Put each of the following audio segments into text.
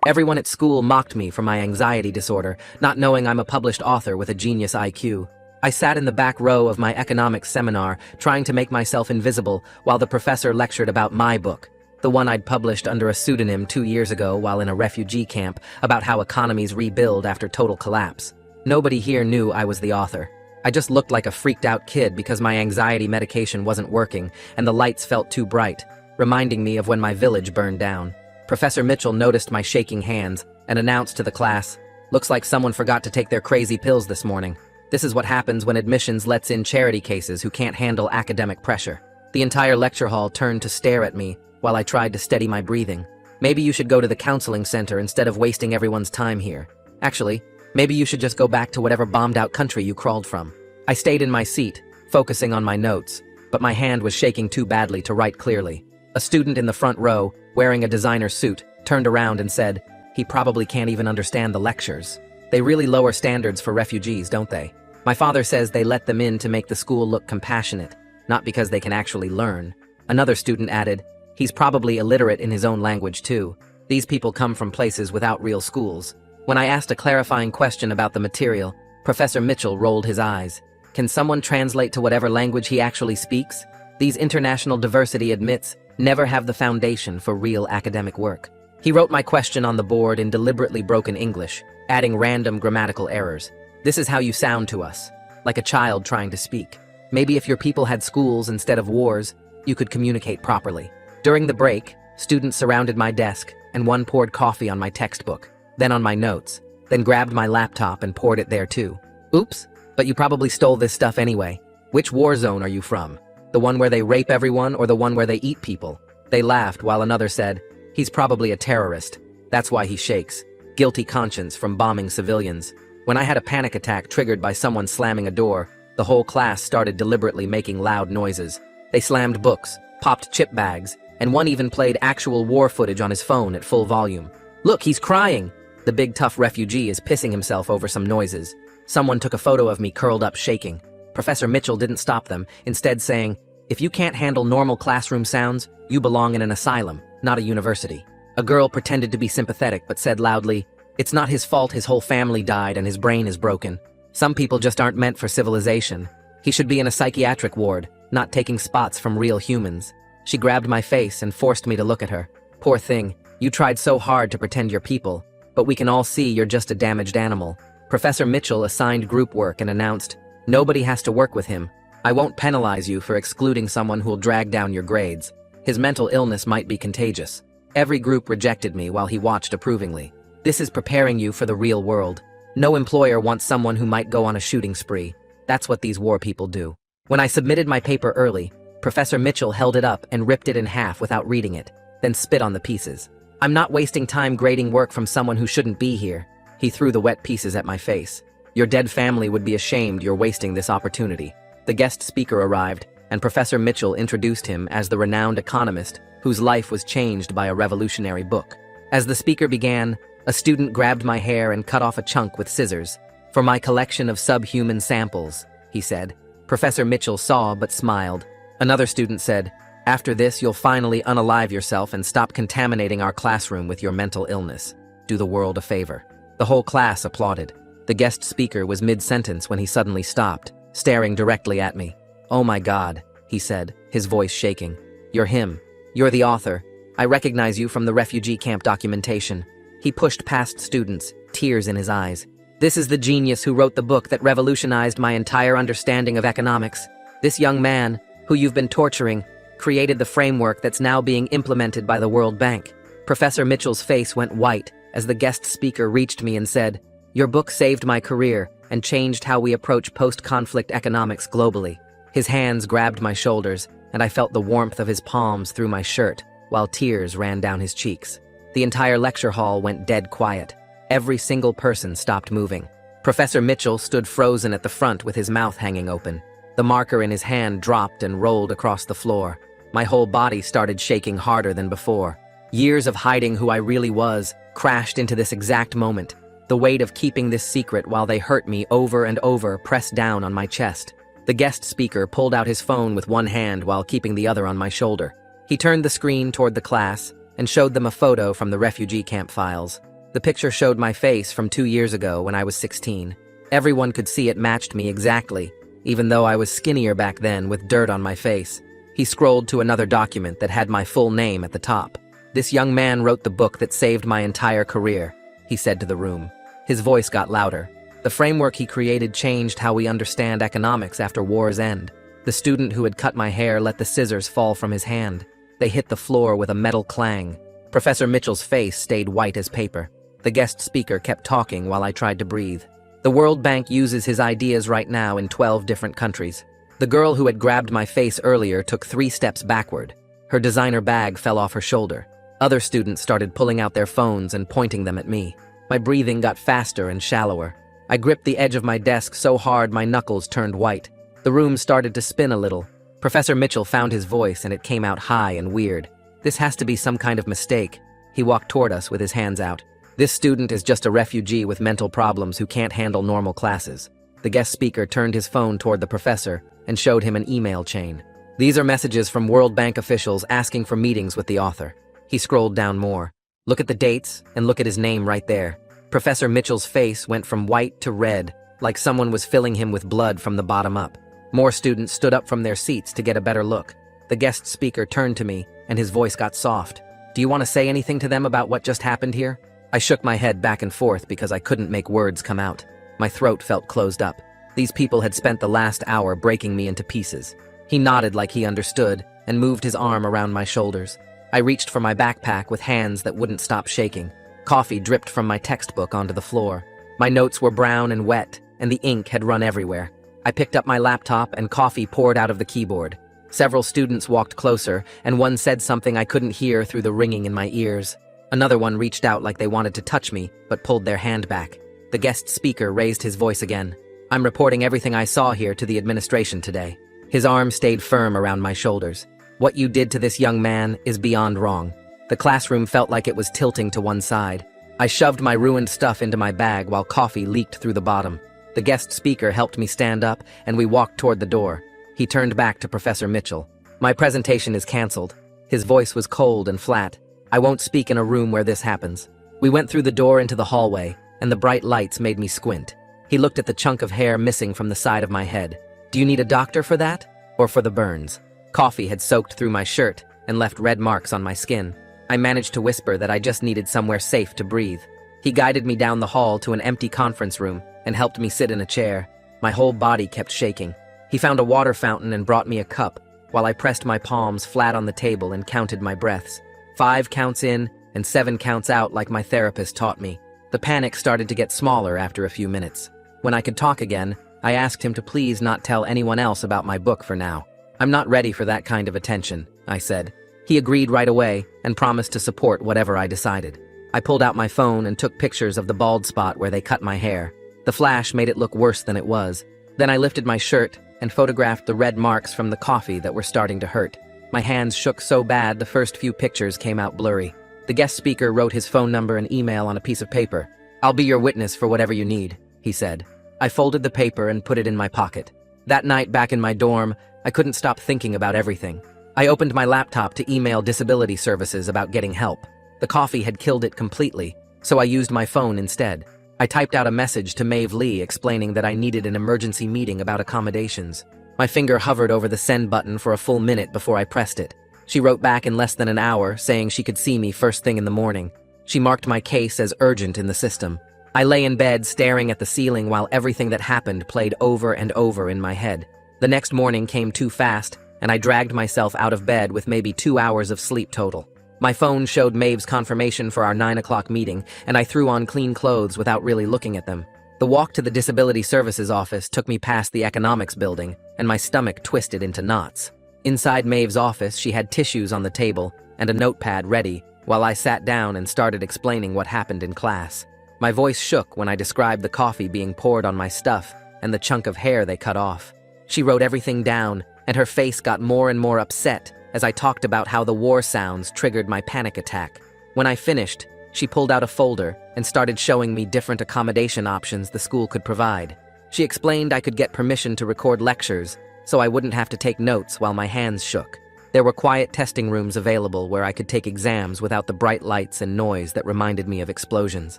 Everyone at school mocked me for my anxiety disorder, not knowing I'm a published author with a genius IQ. I sat in the back row of my economics seminar, trying to make myself invisible while the professor lectured about my book, the one I'd published under a pseudonym 2 years ago while in a refugee camp, about how economies rebuild after total collapse. Nobody here knew I was the author. I just looked like a freaked-out kid because my anxiety medication wasn't working and the lights felt too bright, reminding me of when my village burned down. Professor Mitchell noticed my shaking hands and announced to the class, "Looks like someone forgot to take their crazy pills this morning. This is what happens when admissions lets in charity cases who can't handle academic pressure." The entire lecture hall turned to stare at me while I tried to steady my breathing. "Maybe you should go to the counseling center instead of wasting everyone's time here. Actually, maybe you should just go back to whatever bombed-out country you crawled from." I stayed in my seat, focusing on my notes, but my hand was shaking too badly to write clearly. A student in the front row, wearing a designer suit, turned around and said, "He probably can't even understand the lectures. They really lower standards for refugees, don't they? My father says they let them in to make the school look compassionate, not because they can actually learn." Another student added, "He's probably illiterate in his own language too. These people come from places without real schools." When I asked a clarifying question about the material, Professor Mitchell rolled his eyes. "Can someone translate to whatever language he actually speaks? These international diversity admits never have the foundation for real academic work." He wrote my question on the board in deliberately broken English, adding random grammatical errors. "This is how you sound to us, like a child trying to speak. Maybe if your people had schools instead of wars, you could communicate properly." During the break, students surrounded my desk, and one poured coffee on my textbook, then on my notes, then grabbed my laptop and poured it there too. "Oops, but you probably stole this stuff anyway. Which war zone are you from? The one where they rape everyone or the one where they eat people?" They laughed while another said, "He's probably a terrorist. That's why he shakes. Guilty conscience from bombing civilians." When I had a panic attack triggered by someone slamming a door, the whole class started deliberately making loud noises. They slammed books, popped chip bags, and one even played actual war footage on his phone at full volume. "Look, he's crying!" The big tough refugee is pissing himself over some noises. Someone took a photo of me curled up shaking. Professor Mitchell didn't stop them, instead saying, "If you can't handle normal classroom sounds, you belong in an asylum, not a university." A girl pretended to be sympathetic but said loudly, "It's not his fault his whole family died and his brain is broken. Some people just aren't meant for civilization. He should be in a psychiatric ward, not taking spots from real humans." She grabbed my face and forced me to look at her. "Poor thing, you tried so hard to pretend you're people, but we can all see you're just a damaged animal." Professor Mitchell assigned group work and announced, "Nobody has to work with him. I won't penalize you for excluding someone who'll drag down your grades. His mental illness might be contagious." Every group rejected me while he watched approvingly. "This is preparing you for the real world. No employer wants someone who might go on a shooting spree. That's what these war people do." When I submitted my paper early, Professor Mitchell held it up and ripped it in half without reading it, then spit on the pieces. "I'm not wasting time grading work from someone who shouldn't be here." He threw the wet pieces at my face. "Your dead family would be ashamed you're wasting this opportunity." The guest speaker arrived, and Professor Mitchell introduced him as the renowned economist whose life was changed by a revolutionary book. As the speaker began, a student grabbed my hair and cut off a chunk with scissors. "For my collection of subhuman samples," he said. Professor Mitchell saw but smiled. Another student said, "After this, you'll finally unalive yourself and stop contaminating our classroom with your mental illness. Do the world a favor." The whole class applauded. The guest speaker was mid-sentence when he suddenly stopped, staring directly at me. "Oh my God," he said, his voice shaking. "You're him. You're the author. I recognize you from the refugee camp documentation." He pushed past students, tears in his eyes. "This is the genius who wrote the book that revolutionized my entire understanding of economics. This young man, who you've been torturing, created the framework that's now being implemented by the World Bank." Professor Mitchell's face went white as the guest speaker reached me and said, "Your book saved my career and changed how we approach post-conflict economics globally." His hands grabbed my shoulders, and I felt the warmth of his palms through my shirt, while tears ran down his cheeks. The entire lecture hall went dead quiet. Every single person stopped moving. Professor Mitchell stood frozen at the front with his mouth hanging open. The marker in his hand dropped and rolled across the floor. My whole body started shaking harder than before. Years of hiding who I really was crashed into this exact moment. The weight of keeping this secret while they hurt me over and over pressed down on my chest. The guest speaker pulled out his phone with one hand while keeping the other on my shoulder. He turned the screen toward the class and showed them a photo from the refugee camp files. The picture showed my face from 2 years ago when I was 16. Everyone could see it matched me exactly, even though I was skinnier back then with dirt on my face. He scrolled to another document that had my full name at the top. "This young man wrote the book that saved my entire career," he said to the room. His voice got louder. "The framework he created changed how we understand economics after war's end." The student who had cut my hair let the scissors fall from his hand. They hit the floor with a metal clang. Professor Mitchell's face stayed white as paper. The guest speaker kept talking while I tried to breathe. "The World Bank uses his ideas right now in 12 different countries." The girl who had grabbed my face earlier took 3 steps backward. Her designer bag fell off her shoulder. Other students started pulling out their phones and pointing them at me. My breathing got faster and shallower. I gripped the edge of my desk so hard my knuckles turned white. The room started to spin a little. Professor Mitchell found his voice and it came out high and weird. "This has to be some kind of mistake." He walked toward us with his hands out. "This student is just a refugee with mental problems who can't handle normal classes." The guest speaker turned his phone toward the professor and showed him an email chain. "These are messages from World Bank officials asking for meetings with the author." He scrolled down more. "Look at the dates and look at his name right there." Professor Mitchell's face went from white to red, like someone was filling him with blood from the bottom up. More students stood up from their seats to get a better look. The guest speaker turned to me, and his voice got soft. "Do you want to say anything to them about what just happened here?" I shook my head back and forth because I couldn't make words come out. My throat felt closed up. These people had spent the last hour breaking me into pieces. He nodded like he understood and moved his arm around my shoulders. I reached for my backpack with hands that wouldn't stop shaking. Coffee dripped from my textbook onto the floor. My notes were brown and wet, and the ink had run everywhere. I picked up my laptop and coffee poured out of the keyboard. Several students walked closer, and one said something I couldn't hear through the ringing in my ears. Another one reached out like they wanted to touch me, but pulled their hand back. The guest speaker raised his voice again. "I'm reporting everything I saw here to the administration today." His arm stayed firm around my shoulders. "What you did to this young man is beyond wrong." The classroom felt like it was tilting to one side. I shoved my ruined stuff into my bag while coffee leaked through the bottom. The guest speaker helped me stand up, and we walked toward the door. He turned back to Professor Mitchell. "My presentation is canceled." His voice was cold and flat. "I won't speak in a room where this happens." We went through the door into the hallway, and the bright lights made me squint. He looked at the chunk of hair missing from the side of my head. "Do you need a doctor for that? Or for the burns?" Coffee had soaked through my shirt and left red marks on my skin. I managed to whisper that I just needed somewhere safe to breathe. He guided me down the hall to an empty conference room and helped me sit in a chair. My whole body kept shaking. He found a water fountain and brought me a cup, while I pressed my palms flat on the table and counted my breaths. 5 counts in and 7 counts out like my therapist taught me. The panic started to get smaller after a few minutes. When I could talk again, I asked him to please not tell anyone else about my book for now. "I'm not ready for that kind of attention," I said. He agreed right away and promised to support whatever I decided. I pulled out my phone and took pictures of the bald spot where they cut my hair. The flash made it look worse than it was. Then I lifted my shirt and photographed the red marks from the coffee that were starting to hurt. My hands shook so bad the first few pictures came out blurry. The guest speaker wrote his phone number and email on a piece of paper. "I'll be your witness for whatever you need," he said. I folded the paper and put it in my pocket. That night back in my dorm, I couldn't stop thinking about everything. I opened my laptop to email disability services about getting help. The coffee had killed it completely, so I used my phone instead. I typed out a message to Maeve Lee explaining that I needed an emergency meeting about accommodations. My finger hovered over the send button for a full minute before I pressed it. She wrote back in less than an hour, saying she could see me first thing in the morning. She marked my case as urgent in the system. I lay in bed staring at the ceiling while everything that happened played over and over in my head. The next morning came too fast, and I dragged myself out of bed with maybe 2 hours of sleep total. My phone showed Maeve's confirmation for our 9 o'clock meeting, and I threw on clean clothes without really looking at them. The walk to the Disability Services office took me past the economics building, and my stomach twisted into knots. Inside Maeve's office, she had tissues on the table and a notepad ready, while I sat down and started explaining what happened in class. My voice shook when I described the coffee being poured on my stuff and the chunk of hair they cut off. She wrote everything down, and her face got more and more upset as I talked about how the war sounds triggered my panic attack. When I finished, she pulled out a folder and started showing me different accommodation options the school could provide. She explained I could get permission to record lectures, so I wouldn't have to take notes while my hands shook. There were quiet testing rooms available where I could take exams without the bright lights and noise that reminded me of explosions.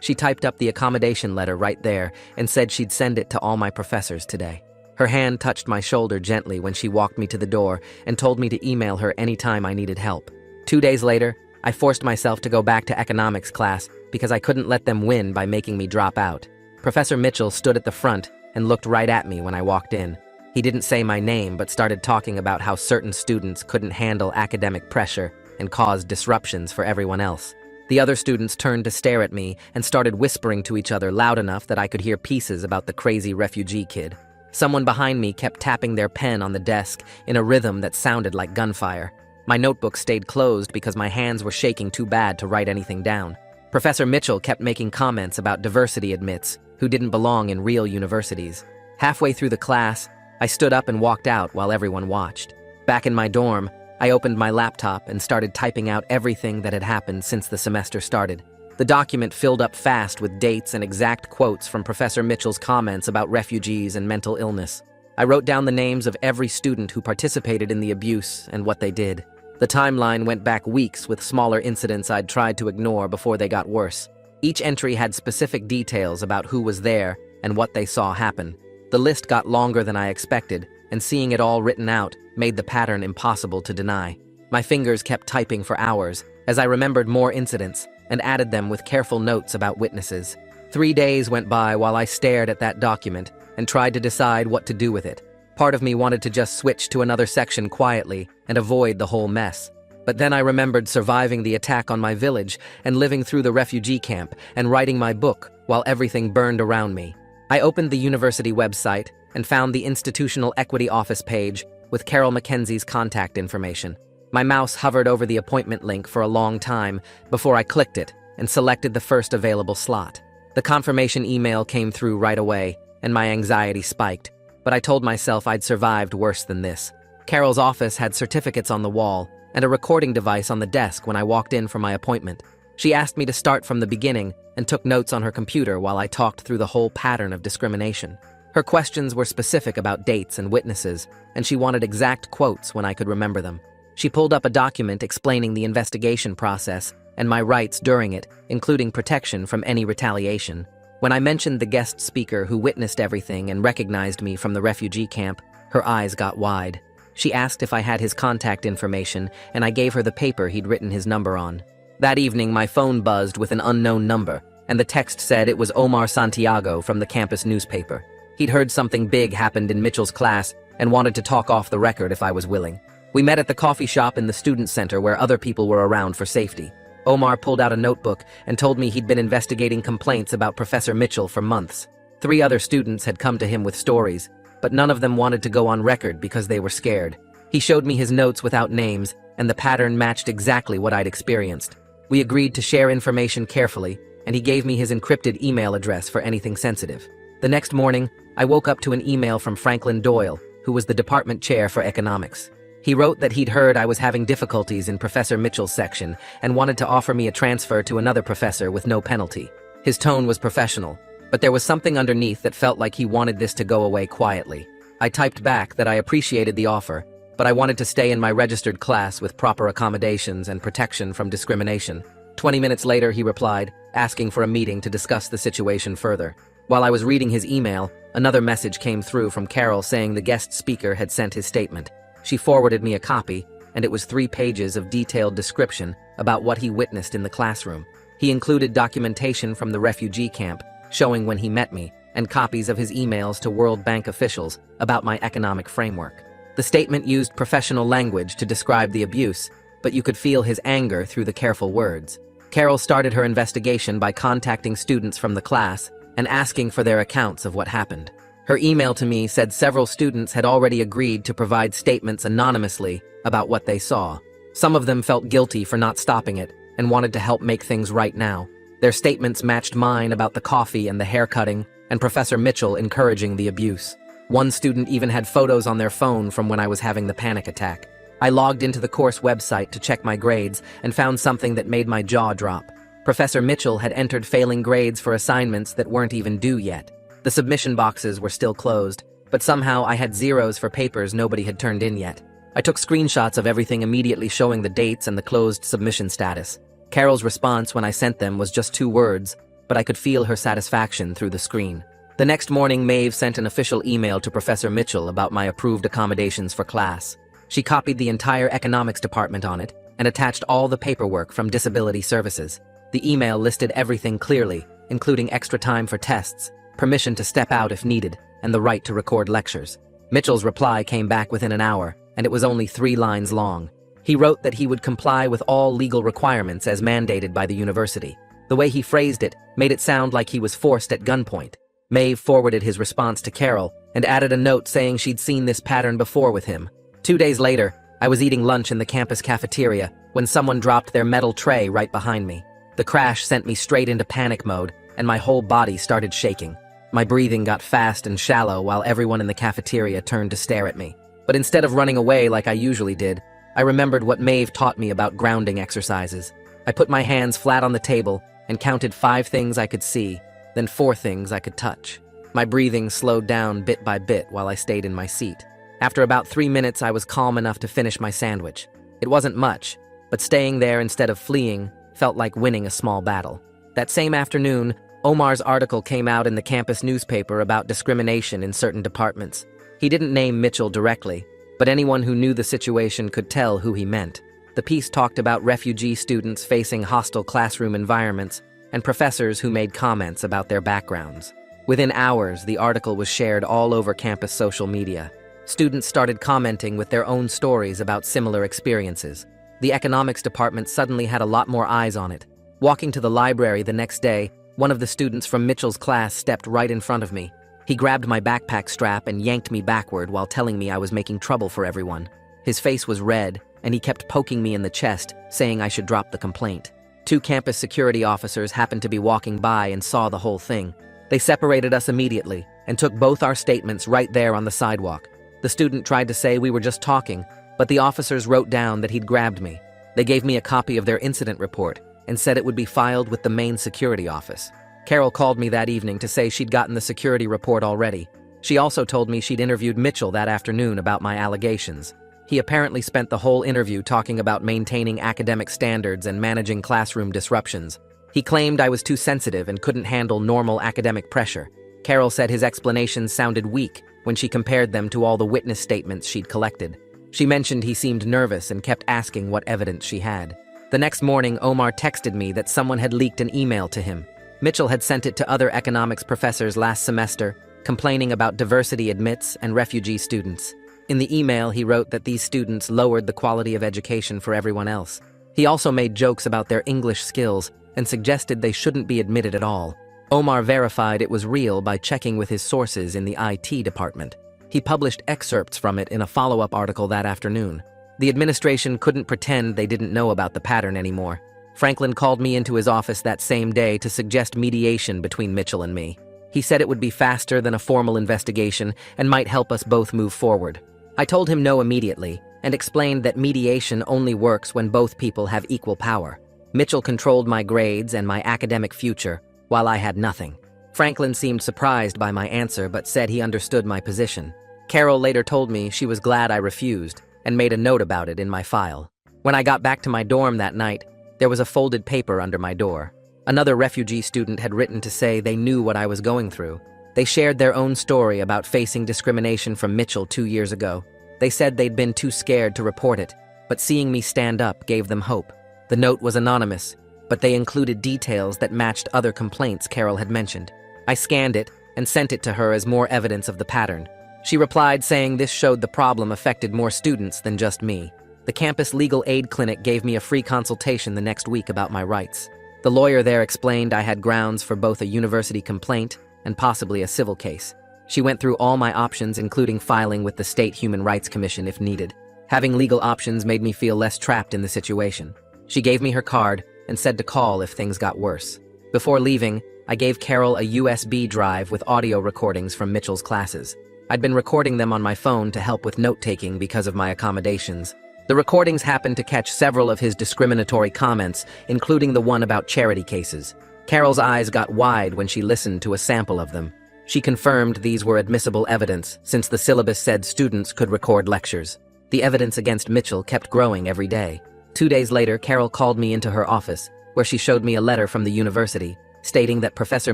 She typed up the accommodation letter right there and said she'd send it to all my professors today. Her hand touched my shoulder gently when she walked me to the door and told me to email her anytime I needed help. 2 days later, I forced myself to go back to economics class because I couldn't let them win by making me drop out. Professor Mitchell stood at the front and looked right at me when I walked in. He didn't say my name but started talking about how certain students couldn't handle academic pressure and caused disruptions for everyone else. The other students turned to stare at me and started whispering to each other loud enough that I could hear pieces about the crazy refugee kid. Someone behind me kept tapping their pen on the desk in a rhythm that sounded like gunfire. My notebook stayed closed because my hands were shaking too bad to write anything down. Professor Mitchell kept making comments about diversity admits who didn't belong in real universities. Halfway through the class, I stood up and walked out while everyone watched. Back in my dorm, I opened my laptop and started typing out everything that had happened since the semester started. The document filled up fast with dates and exact quotes from Professor Mitchell's comments about refugees and mental illness. I wrote down the names of every student who participated in the abuse and what they did. The timeline went back weeks with smaller incidents I'd tried to ignore before they got worse. Each entry had specific details about who was there and what they saw happen. The list got longer than I expected, and seeing it all written out made the pattern impossible to deny. My fingers kept typing for hours as I remembered more incidents and added them with careful notes about witnesses. 3 days went by while I stared at that document and tried to decide what to do with it. Part of me wanted to just switch to another section quietly and avoid the whole mess. But then I remembered surviving the attack on my village and living through the refugee camp and writing my book while everything burned around me. I opened the university website and found the Institutional Equity Office page with Carol Mackenzie's contact information. My mouse hovered over the appointment link for a long time before I clicked it and selected the first available slot. The confirmation email came through right away, and my anxiety spiked, but I told myself I'd survived worse than this. Carol's office had certificates on the wall and a recording device on the desk when I walked in for my appointment. She asked me to start from the beginning and took notes on her computer while I talked through the whole pattern of discrimination. Her questions were specific about dates and witnesses, and she wanted exact quotes when I could remember them. She pulled up a document explaining the investigation process and my rights during it, including protection from any retaliation. When I mentioned the guest speaker who witnessed everything and recognized me from the refugee camp, her eyes got wide. She asked if I had his contact information, and I gave her the paper he'd written his number on. That evening, my phone buzzed with an unknown number, and the text said it was Omar Santiago from the campus newspaper. He'd heard something big happened in Mitchell's class and wanted to talk off the record if I was willing. We met at the coffee shop in the student center where other people were around for safety. Omar pulled out a notebook and told me he'd been investigating complaints about Professor Mitchell for months. 3 other students had come to him with stories, but none of them wanted to go on record because they were scared. He showed me his notes without names, and the pattern matched exactly what I'd experienced. We agreed to share information carefully, and he gave me his encrypted email address for anything sensitive. The next morning, I woke up to an email from Franklin Doyle, who was the department chair for economics. He wrote that he'd heard I was having difficulties in Professor Mitchell's section and wanted to offer me a transfer to another professor with no penalty. His tone was professional, but there was something underneath that felt like he wanted this to go away quietly. I typed back that I appreciated the offer, but I wanted to stay in my registered class with proper accommodations and protection from discrimination. 20 minutes later, he replied, asking for a meeting to discuss the situation further. While I was reading his email, another message came through from Carol saying the guest speaker had sent his statement. She forwarded me a copy, and it was 3 pages of detailed description about what he witnessed in the classroom. He included documentation from the refugee camp, showing when he met me, and copies of his emails to World Bank officials about my economic framework. The statement used professional language to describe the abuse, but you could feel his anger through the careful words. Carol started her investigation by contacting students from the class and asking for their accounts of what happened. Her email to me said several students had already agreed to provide statements anonymously about what they saw. Some of them felt guilty for not stopping it and wanted to help make things right now. Their statements matched mine about the coffee and the haircutting, and Professor Mitchell encouraging the abuse. One student even had photos on their phone from when I was having the panic attack. I logged into the course website to check my grades and found something that made my jaw drop. Professor Mitchell had entered failing grades for assignments that weren't even due yet. The submission boxes were still closed, but somehow I had zeros for papers nobody had turned in yet. I took screenshots of everything, immediately showing the dates and the closed submission status. Carol's response when I sent them was just 2 words, but I could feel her satisfaction through the screen. The next morning, Maeve sent an official email to Professor Mitchell about my approved accommodations for class. She copied the entire economics department on it and attached all the paperwork from Disability Services. The email listed everything clearly, including extra time for tests, permission to step out if needed, and the right to record lectures. Mitchell's reply came back within an hour, and it was only 3 lines long. He wrote that he would comply with all legal requirements as mandated by the university. The way he phrased it made it sound like he was forced at gunpoint. Maeve forwarded his response to Carol and added a note saying she'd seen this pattern before with him. 2 days later, I was eating lunch in the campus cafeteria when someone dropped their metal tray right behind me. The crash sent me straight into panic mode, and my whole body started shaking. My breathing got fast and shallow while everyone in the cafeteria turned to stare at me. But instead of running away like I usually did, I remembered what Maeve taught me about grounding exercises. I put my hands flat on the table and counted 5 things I could see, then 4 things I could touch. My breathing slowed down bit by bit while I stayed in my seat. After about 3 minutes, I was calm enough to finish my sandwich. It wasn't much, but staying there instead of fleeing felt like winning a small battle. That same afternoon, Omar's article came out in the campus newspaper about discrimination in certain departments. He didn't name Mitchell directly, but anyone who knew the situation could tell who he meant. The piece talked about refugee students facing hostile classroom environments and professors who made comments about their backgrounds. Within hours, the article was shared all over campus social media. Students started commenting with their own stories about similar experiences. The economics department suddenly had a lot more eyes on it. Walking to the library the next day, one of the students from Mitchell's class stepped right in front of me. He grabbed my backpack strap and yanked me backward while telling me I was making trouble for everyone. His face was red, and he kept poking me in the chest, saying I should drop the complaint. 2 campus security officers happened to be walking by and saw the whole thing. They separated us immediately and took both our statements right there on the sidewalk. The student tried to say we were just talking, but the officers wrote down that he'd grabbed me. They gave me a copy of their incident report and said it would be filed with the main security office. Carol called me that evening to say she'd gotten the security report already. She also told me she'd interviewed Mitchell that afternoon about my allegations. He apparently spent the whole interview talking about maintaining academic standards and managing classroom disruptions. He claimed I was too sensitive and couldn't handle normal academic pressure. Carol said his explanations sounded weak when she compared them to all the witness statements she'd collected. She mentioned he seemed nervous and kept asking what evidence she had. The next morning, Omar texted me that someone had leaked an email to him. Mitchell had sent it to other economics professors last semester, complaining about diversity admits and refugee students. In the email, he wrote that these students lowered the quality of education for everyone else. He also made jokes about their English skills and suggested they shouldn't be admitted at all. Omar verified it was real by checking with his sources in the IT department. He published excerpts from it in a follow-up article that afternoon. The administration couldn't pretend they didn't know about the pattern anymore. Franklin called me into his office that same day to suggest mediation between Mitchell and me. He said it would be faster than a formal investigation and might help us both move forward. I told him no immediately and explained that mediation only works when both people have equal power. Mitchell controlled my grades and my academic future, while I had nothing. Franklin seemed surprised by my answer but said he understood my position. Carol later told me she was glad I refused and made a note about it in my file. When I got back to my dorm that night, there was a folded paper under my door. Another refugee student had written to say they knew what I was going through. They shared their own story about facing discrimination from Mitchell 2 years ago. They said they'd been too scared to report it, but seeing me stand up gave them hope. The note was anonymous, but they included details that matched other complaints Carol had mentioned. I scanned it and sent it to her as more evidence of the pattern. She replied saying this showed the problem affected more students than just me. The campus legal aid clinic gave me a free consultation the next week about my rights. The lawyer there explained I had grounds for both a university complaint and possibly a civil case. She went through all my options, including filing with the State Human Rights Commission if needed. Having legal options made me feel less trapped in the situation. She gave me her card and said to call if things got worse. Before leaving, I gave Carol a USB drive with audio recordings from Mitchell's classes. I'd been recording them on my phone to help with note-taking because of my accommodations. The recordings happened to catch several of his discriminatory comments, including the one about charity cases. Carol's eyes got wide when she listened to a sample of them. She confirmed these were admissible evidence, since the syllabus said students could record lectures. The evidence against Mitchell kept growing every day. 2 days later, Carol called me into her office, where she showed me a letter from the university, stating that Professor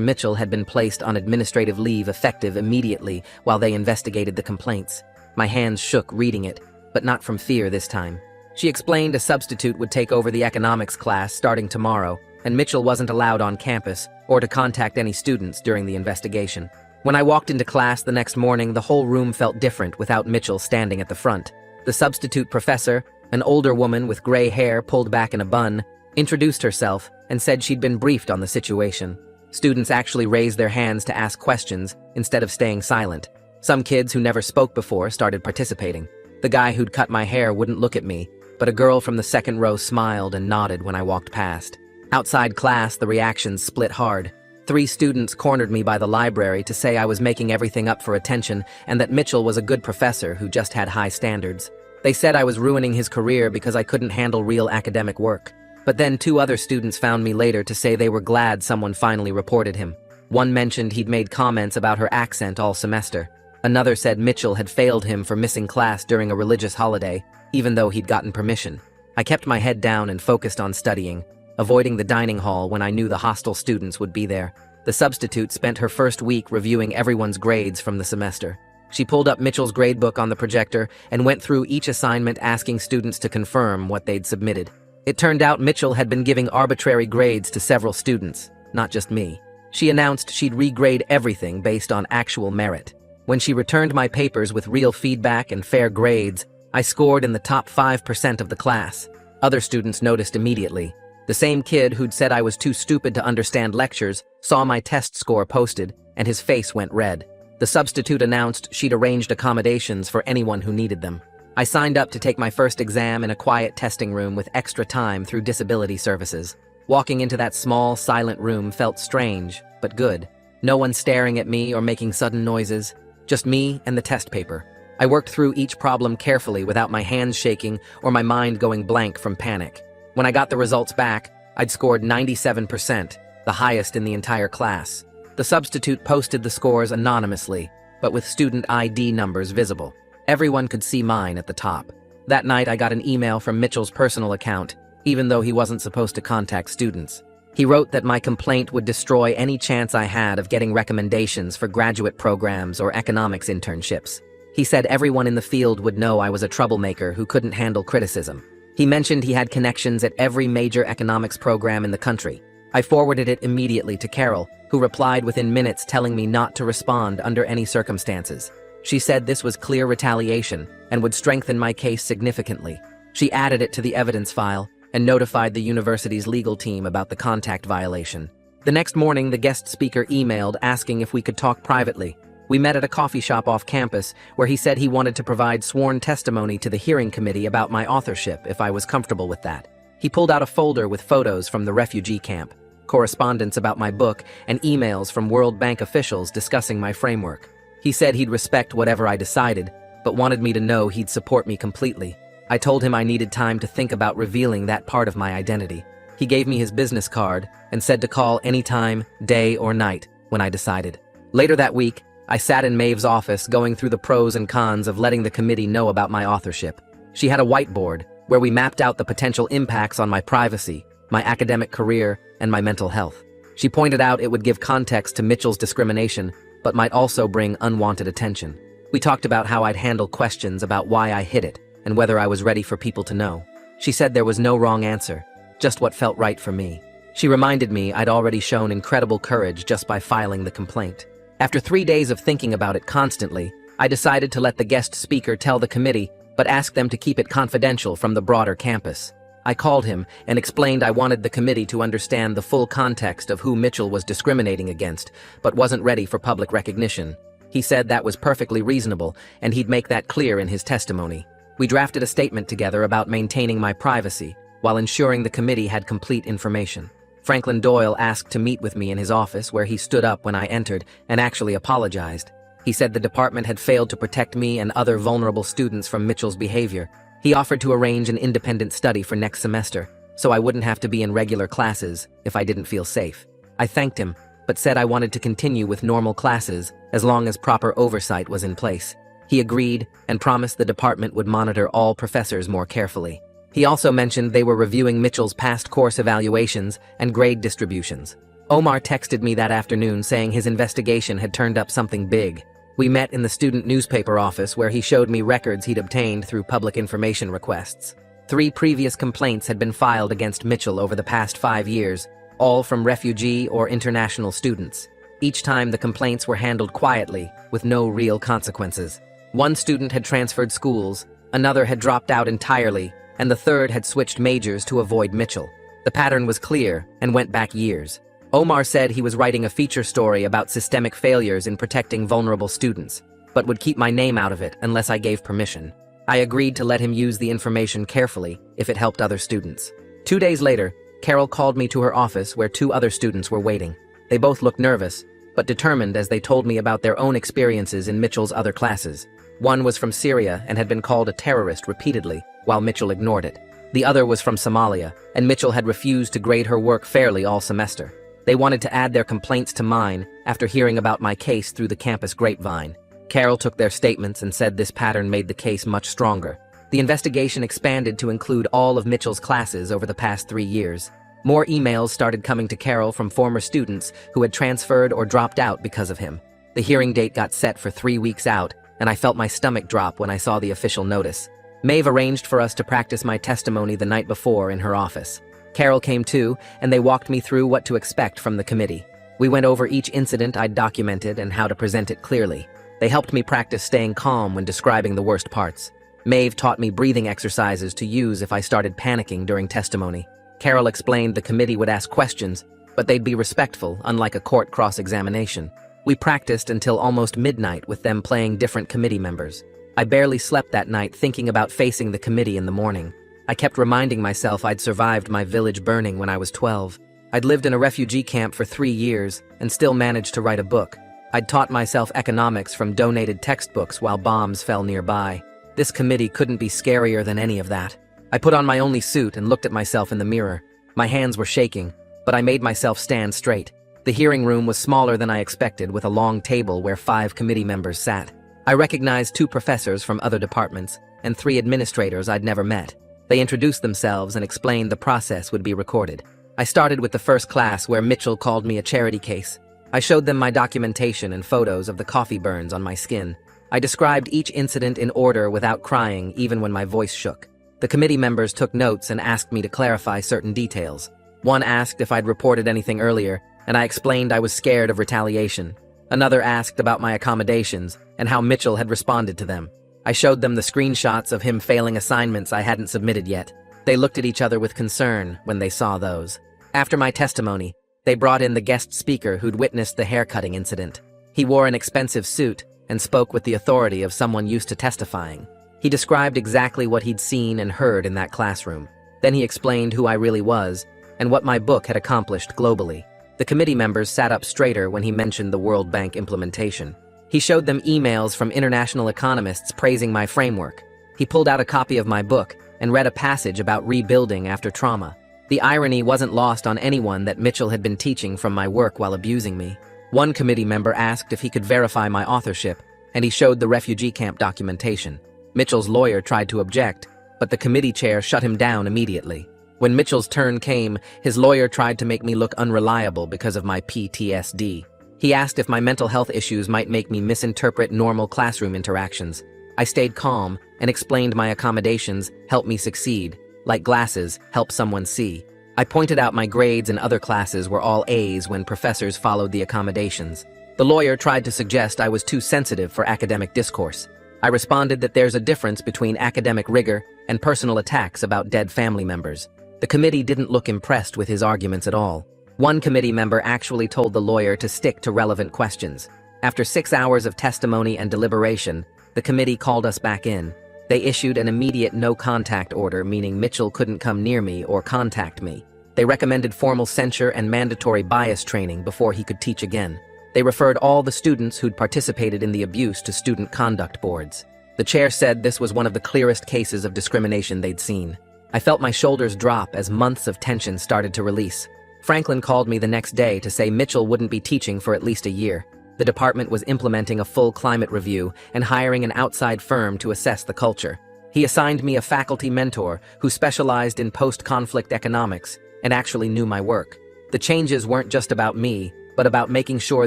Mitchell had been placed on administrative leave effective immediately while they investigated the complaints. My hands shook reading it, but not from fear this time. She explained a substitute would take over the economics class starting tomorrow, and Mitchell wasn't allowed on campus or to contact any students during the investigation. When I walked into class the next morning, the whole room felt different without Mitchell standing at the front. The substitute professor, an older woman with gray hair pulled back in a bun, introduced herself and said she'd been briefed on the situation. Students actually raised their hands to ask questions instead of staying silent. Some kids who never spoke before started participating. The guy who'd cut my hair wouldn't look at me, but a girl from the second row smiled and nodded when I walked past. Outside class, the reactions split hard. 3 students cornered me by the library to say I was making everything up for attention and that Mitchell was a good professor who just had high standards. They said I was ruining his career because I couldn't handle real academic work. But then 2 other students found me later to say they were glad someone finally reported him. One mentioned he'd made comments about her accent all semester. Another said Mitchell had failed him for missing class during a religious holiday, even though he'd gotten permission. I kept my head down and focused on studying, avoiding the dining hall when I knew the hostile students would be there. The substitute spent her first week reviewing everyone's grades from the semester. She pulled up Mitchell's gradebook on the projector and went through each assignment asking students to confirm what they'd submitted. It turned out Mitchell had been giving arbitrary grades to several students, not just me. She announced she'd regrade everything based on actual merit. When she returned my papers with real feedback and fair grades, I scored in the top 5% of the class. Other students noticed immediately. The same kid who'd said I was too stupid to understand lectures saw my test score posted, and his face went red. The substitute announced she'd arranged accommodations for anyone who needed them. I signed up to take my first exam in a quiet testing room with extra time through disability services. Walking into that small, silent room felt strange, but good. No one staring at me or making sudden noises. Just me and the test paper. I worked through each problem carefully without my hands shaking or my mind going blank from panic. When I got the results back, I'd scored 97%, the highest in the entire class. The substitute posted the scores anonymously, but with student ID numbers visible. Everyone could see mine at the top. That night I got an email from Mitchell's personal account, even though he wasn't supposed to contact students. He wrote that my complaint would destroy any chance I had of getting recommendations for graduate programs or economics internships. He said everyone in the field would know I was a troublemaker who couldn't handle criticism. He mentioned he had connections at every major economics program in the country. I forwarded it immediately to Carol, who replied within minutes telling me not to respond under any circumstances. She said this was clear retaliation and would strengthen my case significantly. She added it to the evidence file and notified the university's legal team about the contact violation. The next morning, the guest speaker emailed asking if we could talk privately. We met at a coffee shop off campus where he said he wanted to provide sworn testimony to the hearing committee about my authorship if I was comfortable with that. He pulled out a folder with photos from the refugee camp, correspondence about my book, and emails from World Bank officials discussing my framework. He said he'd respect whatever I decided, but wanted me to know he'd support me completely. I told him I needed time to think about revealing that part of my identity. He gave me his business card and said to call anytime, day or night, when I decided. Later that week, I sat in Maeve's office going through the pros and cons of letting the committee know about my authorship. She had a whiteboard where we mapped out the potential impacts on my privacy, my academic career, and my mental health. She pointed out it would give context to Mitchell's discrimination, but might also bring unwanted attention. We talked about how I'd handle questions about why I hid it, and whether I was ready for people to know. She said there was no wrong answer, just what felt right for me. She reminded me I'd already shown incredible courage just by filing the complaint. After 3 days of thinking about it constantly, I decided to let the guest speaker tell the committee, but ask them to keep it confidential from the broader campus. I called him and explained I wanted the committee to understand the full context of who Mitchell was discriminating against, but wasn't ready for public recognition. He said that was perfectly reasonable, and he'd make that clear in his testimony. We drafted a statement together about maintaining my privacy, while ensuring the committee had complete information. Franklin Doyle asked to meet with me in his office, where he stood up when I entered and actually apologized. He said the department had failed to protect me and other vulnerable students from Mitchell's behavior. He offered to arrange an independent study for next semester, so I wouldn't have to be in regular classes if I didn't feel safe. I thanked him, but said I wanted to continue with normal classes as long as proper oversight was in place. He agreed and promised the department would monitor all professors more carefully. He also mentioned they were reviewing Mitchell's past course evaluations and grade distributions. Omar texted me that afternoon saying his investigation had turned up something big. We met in the student newspaper office where he showed me records he'd obtained through public information requests. 3 previous complaints had been filed against Mitchell over the past 5 years, all from refugee or international students. Each time the complaints were handled quietly, with no real consequences. One student had transferred schools, another had dropped out entirely, and the third had switched majors to avoid Mitchell. The pattern was clear and went back years. Omar said he was writing a feature story about systemic failures in protecting vulnerable students, but would keep my name out of it unless I gave permission. I agreed to let him use the information carefully if it helped other students. 2 days later, Carol called me to her office where 2 other students were waiting. They both looked nervous, but determined as they told me about their own experiences in Mitchell's other classes. One was from Syria and had been called a terrorist repeatedly, while Mitchell ignored it. The other was from Somalia, and Mitchell had refused to grade her work fairly all semester. They wanted to add their complaints to mine after hearing about my case through the campus grapevine. Carol took their statements and said this pattern made the case much stronger. The investigation expanded to include all of Mitchell's classes over the past 3 years. More emails started coming to Carol from former students who had transferred or dropped out because of him. The hearing date got set for 3 weeks out, and I felt my stomach drop when I saw the official notice. Maeve arranged for us to practice my testimony the night before in her office. Carol came too, and they walked me through what to expect from the committee. We went over each incident I'd documented and how to present it clearly. They helped me practice staying calm when describing the worst parts. Maeve taught me breathing exercises to use if I started panicking during testimony. Carol explained the committee would ask questions, but they'd be respectful, unlike a court cross-examination. We practiced until almost midnight with them playing different committee members. I barely slept that night thinking about facing the committee in the morning. I kept reminding myself I'd survived my village burning when I was 12. I'd lived in a refugee camp for 3 years and still managed to write a book. I'd taught myself economics from donated textbooks while bombs fell nearby. This committee couldn't be scarier than any of that. I put on my only suit and looked at myself in the mirror. My hands were shaking, but I made myself stand straight. The hearing room was smaller than I expected, with a long table where 5 committee members sat. I recognized 2 professors from other departments and 3 administrators I'd never met. They introduced themselves and explained the process would be recorded. I started with the first class where Mitchell called me a charity case. I showed them my documentation and photos of the coffee burns on my skin. I described each incident in order without crying, even when my voice shook. The committee members took notes and asked me to clarify certain details. One asked if I'd reported anything earlier, and I explained I was scared of retaliation. Another asked about my accommodations and how Mitchell had responded to them. I showed them the screenshots of him failing assignments I hadn't submitted yet. They looked at each other with concern when they saw those. After my testimony, they brought in the guest speaker who'd witnessed the haircutting incident. He wore an expensive suit and spoke with the authority of someone used to testifying. He described exactly what he'd seen and heard in that classroom. Then he explained who I really was and what my book had accomplished globally. The committee members sat up straighter when he mentioned the World Bank implementation. He showed them emails from international economists praising my framework. He pulled out a copy of my book and read a passage about rebuilding after trauma. The irony wasn't lost on anyone that Mitchell had been teaching from my work while abusing me. One committee member asked if he could verify my authorship, and he showed the refugee camp documentation. Mitchell's lawyer tried to object, but the committee chair shut him down immediately. When Mitchell's turn came, his lawyer tried to make me look unreliable because of my PTSD. He asked if my mental health issues might make me misinterpret normal classroom interactions. I stayed calm and explained my accommodations help me succeed, like glasses help someone see. I pointed out my grades in other classes were all A's when professors followed the accommodations. The lawyer tried to suggest I was too sensitive for academic discourse. I responded that there's a difference between academic rigor and personal attacks about dead family members. The committee didn't look impressed with his arguments at all. One committee member actually told the lawyer to stick to relevant questions. After 6 hours of testimony and deliberation, the committee called us back in. They issued an immediate no-contact order, meaning Mitchell couldn't come near me or contact me. They recommended formal censure and mandatory bias training before he could teach again. They referred all the students who'd participated in the abuse to student conduct boards. The chair said this was one of the clearest cases of discrimination they'd seen. I felt my shoulders drop as months of tension started to release. Franklin called me the next day to say Mitchell wouldn't be teaching for at least a year. The department was implementing a full climate review and hiring an outside firm to assess the culture. He assigned me a faculty mentor who specialized in post-conflict economics and actually knew my work. The changes weren't just about me, but about making sure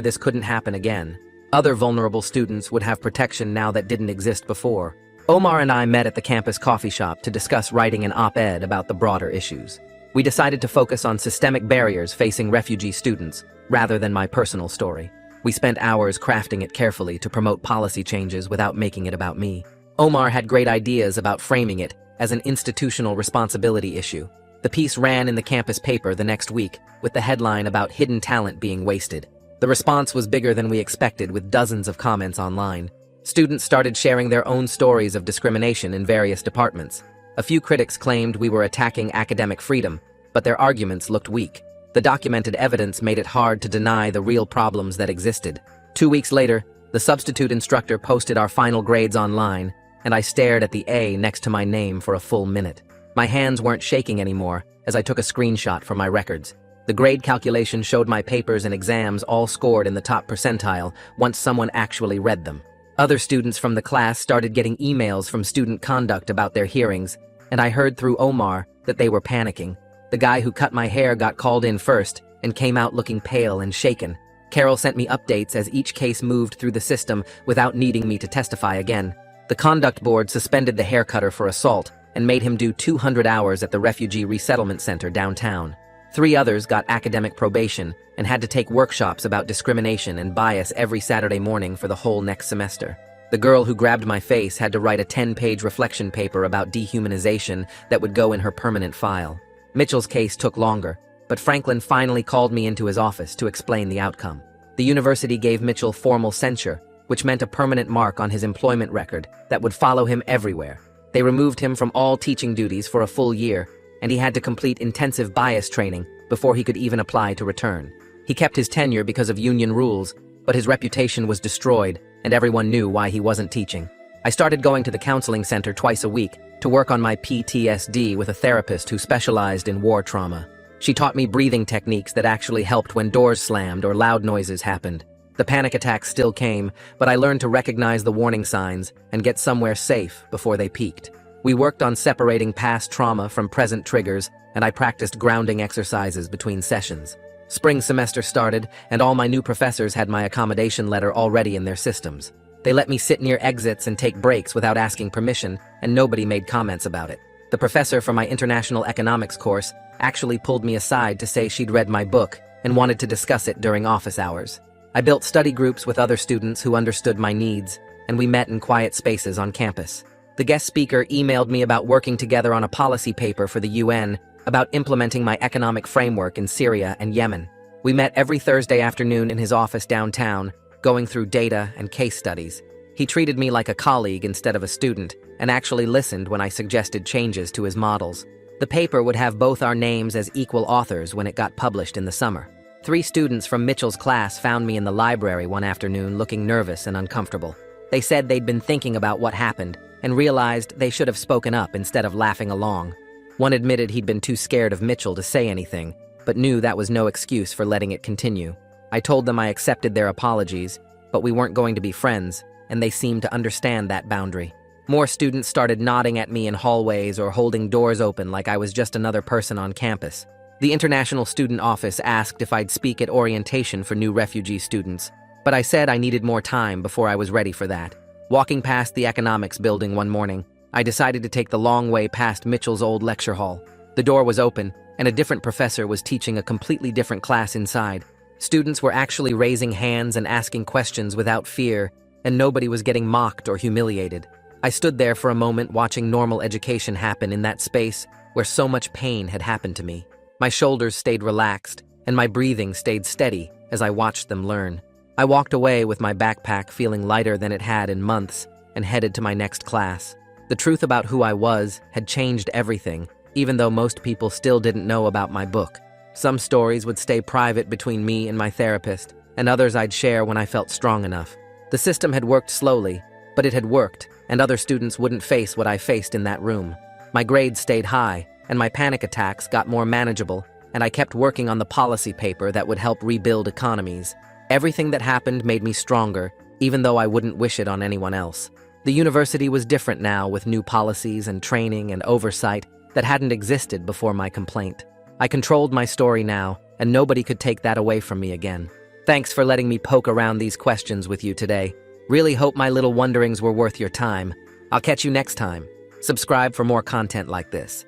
this couldn't happen again. Other vulnerable students would have protection now that didn't exist before. Omar and I met at the campus coffee shop to discuss writing an op-ed about the broader issues. We decided to focus on systemic barriers facing refugee students, rather than my personal story. We spent hours crafting it carefully to promote policy changes without making it about me. Omar had great ideas about framing it as an institutional responsibility issue. The piece ran in the campus paper the next week, with the headline about hidden talent being wasted. The response was bigger than we expected, with dozens of comments online. Students started sharing their own stories of discrimination in various departments. A few critics claimed we were attacking academic freedom, but their arguments looked weak. The documented evidence made it hard to deny the real problems that existed. 2 weeks later, the substitute instructor posted our final grades online, and I stared at the A next to my name for a full minute. My hands weren't shaking anymore as I took a screenshot from my records. The grade calculation showed my papers and exams all scored in the top percentile once someone actually read them. Other students from the class started getting emails from student conduct about their hearings, and I heard through Omar that they were panicking. The guy who cut my hair got called in first and came out looking pale and shaken. Carol sent me updates as each case moved through the system without needing me to testify again. The conduct board suspended the haircutter for assault and made him do 200 hours at the Refugee Resettlement Center downtown. 3 others got academic probation and had to take workshops about discrimination and bias every Saturday morning for the whole next semester. The girl who grabbed my face had to write a 10-page reflection paper about dehumanization that would go in her permanent file. Mitchell's case took longer, but Franklin finally called me into his office to explain the outcome. The university gave Mitchell formal censure, which meant a permanent mark on his employment record that would follow him everywhere. They removed him from all teaching duties for a full year, and he had to complete intensive bias training before he could even apply to return. He kept his tenure because of union rules, but his reputation was destroyed, and everyone knew why he wasn't teaching. I started going to the counseling center twice a week to work on my PTSD with a therapist who specialized in war trauma. She taught me breathing techniques that actually helped when doors slammed or loud noises happened. The panic attacks still came, but I learned to recognize the warning signs and get somewhere safe before they peaked. We worked on separating past trauma from present triggers, and I practiced grounding exercises between sessions. Spring semester started, and all my new professors had my accommodation letter already in their systems. They let me sit near exits and take breaks without asking permission, and nobody made comments about it. The professor for my international economics course actually pulled me aside to say she'd read my book and wanted to discuss it during office hours. I built study groups with other students who understood my needs, and we met in quiet spaces on campus. The guest speaker emailed me about working together on a policy paper for the UN about implementing my economic framework in Syria and Yemen. We met every Thursday afternoon in his office downtown, going through data and case studies. He treated me like a colleague instead of a student, and actually listened when I suggested changes to his models. The paper would have both our names as equal authors when it got published in the summer. 3 students from Mitchell's class found me in the library one afternoon looking nervous and uncomfortable. They said they'd been thinking about what happened and realized they should have spoken up instead of laughing along. One admitted he'd been too scared of Mitchell to say anything, but knew that was no excuse for letting it continue. I told them I accepted their apologies, but we weren't going to be friends, and they seemed to understand that boundary. More students started nodding at me in hallways or holding doors open like I was just another person on campus. The International Student Office asked if I'd speak at orientation for new refugee students, but I said I needed more time before I was ready for that. Walking past the economics building one morning, I decided to take the long way past Mitchell's old lecture hall. The door was open, and a different professor was teaching a completely different class inside. Students were actually raising hands and asking questions without fear, and nobody was getting mocked or humiliated. I stood there for a moment watching normal education happen in that space where so much pain had happened to me. My shoulders stayed relaxed, and my breathing stayed steady as I watched them learn. I walked away with my backpack feeling lighter than it had in months and headed to my next class. The truth about who I was had changed everything, even though most people still didn't know about my book. Some stories would stay private between me and my therapist, and others I'd share when I felt strong enough. The system had worked slowly, but it had worked, and other students wouldn't face what I faced in that room. My grades stayed high, and my panic attacks got more manageable, and I kept working on the policy paper that would help rebuild economies. Everything that happened made me stronger, even though I wouldn't wish it on anyone else. The university was different now, with new policies and training and oversight that hadn't existed before my complaint. I controlled my story now, and nobody could take that away from me again. Thanks for letting me poke around these questions with you today. Really hope my little wonderings were worth your time. I'll catch you next time. Subscribe for more content like this.